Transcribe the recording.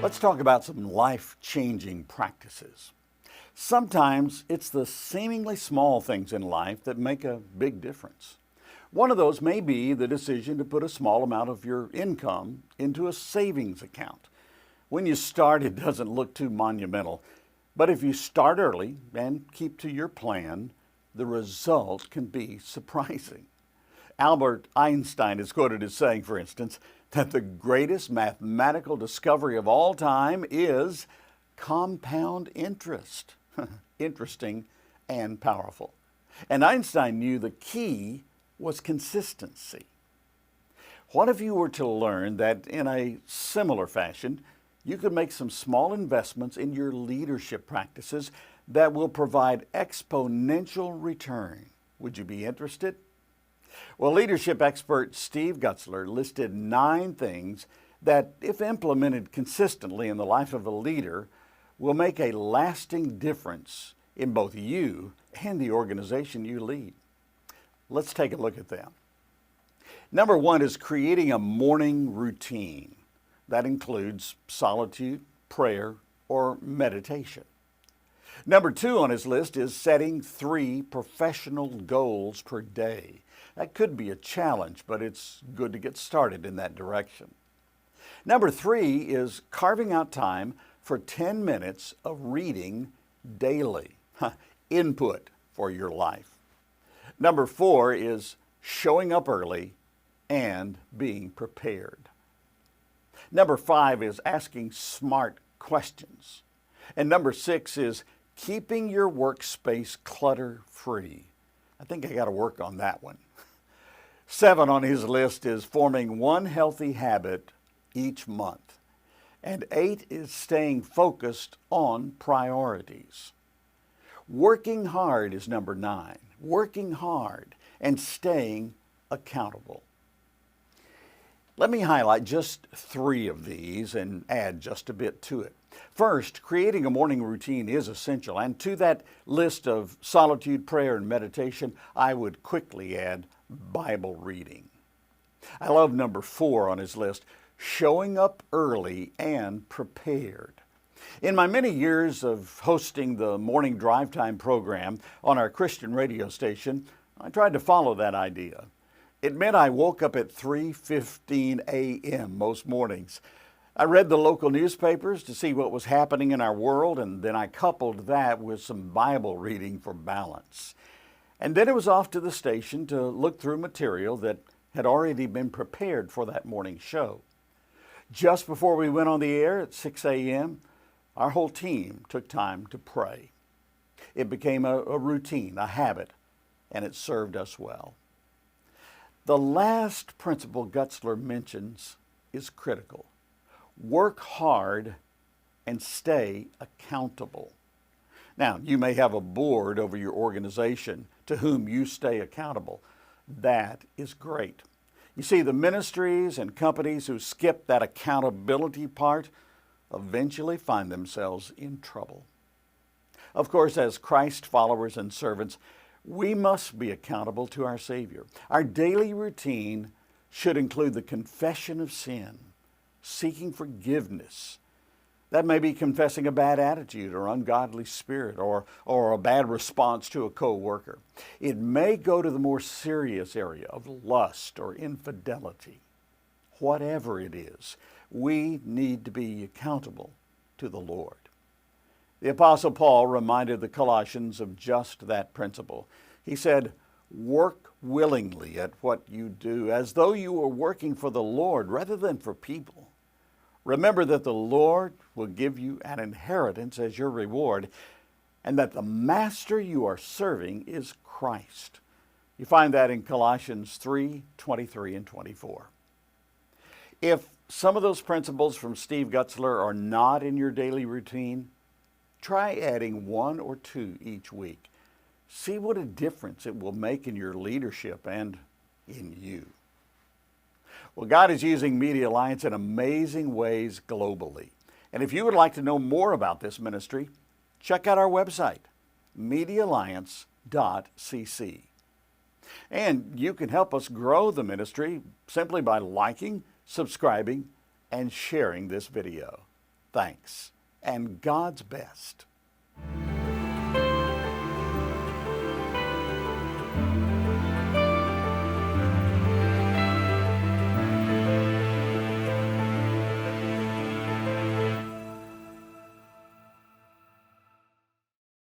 Let's talk about some life-changing practices. Sometimes it's the seemingly small things in life that make a big difference. One of those may be the decision to put a small amount of your income into a savings account. When you start, it doesn't look too monumental, but if you start early and keep to your plan, the result can be surprising. Albert Einstein is quoted as saying, for instance, that the greatest mathematical discovery of all time is compound interest. Interesting and powerful. And Einstein knew the key was consistency. What if you were to learn that in a similar fashion, you could make some small investments in your leadership practices that will provide exponential return? Would you be interested? Well, leadership expert Steve Gutzler listed 9 things that, if implemented consistently in the life of a leader, will make a lasting difference in both you and the organization you lead. Let's take a look at them. Number 1 is creating a morning routine. That includes solitude, prayer, or meditation. Number 2 on his list is setting 3 professional goals per day. That could be a challenge, but it's good to get started in that direction. Number 3 is carving out time for 10 minutes of reading daily. Input for your life. Number 4 is showing up early and being prepared. Number 5 is asking smart questions. And number 6 is keeping your workspace clutter-free. I think I got to work on that one. 7 on his list is forming 1 healthy habit each month. And 8 is staying focused on priorities. Working hard is number 9. Working hard and staying accountable. Let me highlight just 3 of these and add just a bit to it. First, creating a morning routine is essential, and to that list of solitude, prayer, and meditation, I would quickly add Bible reading. I love number 4 on his list, showing up early and prepared. In my many years of hosting the morning drive time program on our Christian radio station, I tried to follow that idea. It meant I woke up at 3:15 a.m. most mornings. I read the local newspapers to see what was happening in our world, and then I coupled that with some Bible reading for balance. And then it was off to the station to look through material that had already been prepared for that morning show. Just before we went on the air at 6 a.m., our whole team took time to pray. It became a routine, a habit, and it served us well. The last principle Gutzler mentions is critical. Work hard and stay accountable. Now, you may have a board over your organization to whom you stay accountable. That is great. You see, the ministries and companies who skip that accountability part eventually find themselves in trouble. Of course, as Christ followers and servants, we must be accountable to our Savior. Our daily routine should include the confession of sin, seeking forgiveness. That may be confessing a bad attitude or ungodly spirit or a bad response to a co-worker. It may go to the more serious area of lust or infidelity. Whatever it is, we need to be accountable to the Lord. The Apostle Paul reminded the Colossians of just that principle. He said, "Work willingly at what you do, as though you were working for the Lord rather than for people. Remember that the Lord will give you an inheritance as your reward, and that the master you are serving is Christ." You find that in Colossians 3:23 and 24. If some of those principles from Steve Gutzler are not in your daily routine, try adding 1 or 2 each week. See what a difference it will make in your leadership and in you. Well, God is using Media Alliance in amazing ways globally. And if you would like to know more about this ministry, check out our website, MEDIALLIANCE.cc. And you can help us grow the ministry simply by liking, subscribing, and sharing this video. thanks, and God's best.